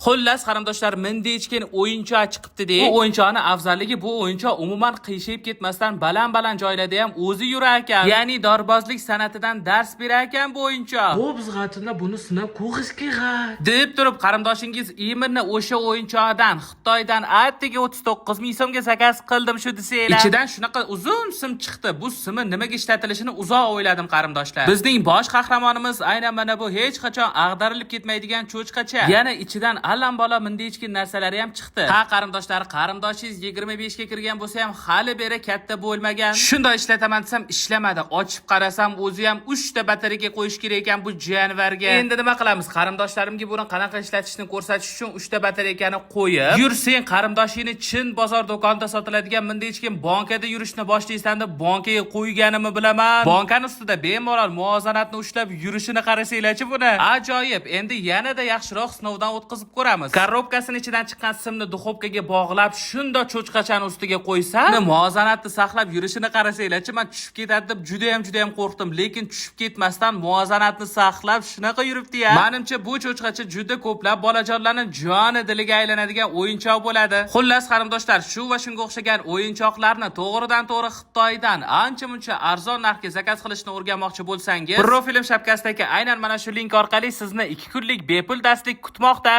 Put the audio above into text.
Xullas qarindoshlar, menda echkin o'yinchoq chiqibdi-da. Bu o'yinchoqning afzalligi, bu o'yinchoq umuman qiyshayib ketmasdan baland joylarda ham o'zi yurar ekan. Ya'ni dorbozlik san'atidan dars berar ekan bu o'yinchoq. Bu biz g'atina buni sinab ko'rish kerak deb turib, qarindoshingiz Emirni o'sha o'yinchoqdan Xitoydan attiga 39 ming so'mga zakaz qildim shu desanglar. Ichidan shunaqa uzun sim chiqdi. Bu simni nimaga ishlatilishini uzoq o'yladim qarindoshlar. Bizning bosh qahramonimiz aynan mana bu hech qachon ag'darilib ketmaydigan cho'chqacha. Yana ichidan allambalo mindechkin narsalari ham chiqdi. Ha qarindoshlar, qarindoshingiz 25 ga kirgan bo'lsa ham hali beri katta bo'lmagan. Shunday ishlataman desam ishlamadi. Ochib qarasam o'zi ham 3 ta batareya qo'yish kerak ekan bu jonivorga. Endi nima qilamiz? Qarindoshlarimga buni qanaqa ishlatishni ko'rsatish uchun 3 ta batareyani qo'yib, yur sen qarindoshingni chin bozor do'konida sotiladigan mindechkin bankada yurishni boshlaysan deb bankaga qo'yganimni bilaman. Bankaning ustida bemalol muvozanatni ushlab yurishini qarasanglarchi buni. Ajoyib. Endi yanada yaxshiroq sinovdan o'tkazib ko'ramiz. Korobkasining ichidan chiqqan simni duxovkaga bog'lab, shunda cho'chqachani ustiga qo'ysam, muvozanatni saqlab yurishini qarasanglarchi, men tushib ketadi deb juda ham qo'rqdim, lekin tushib ketmasdan muvozanatni saqlab shunaqa yuribdi-ya. Menimcha bu cho'chqacha juda ko'plab bolajonlarning joni diliga aylanadigan o'yinchoq bo'ladi. Xullas qarindoshlar, shu va shunga o'xshagan o'yinchoqlarni to'g'ridan-to'g'ri Xitoydan ancha-muncha arzon narxga zakaz qilishni o'rganmoqchi bo'lsangiz, Profilim shapkasidagi aynan mana shu link orqali sizni 2 kunlik bepul darslik kutmoqda.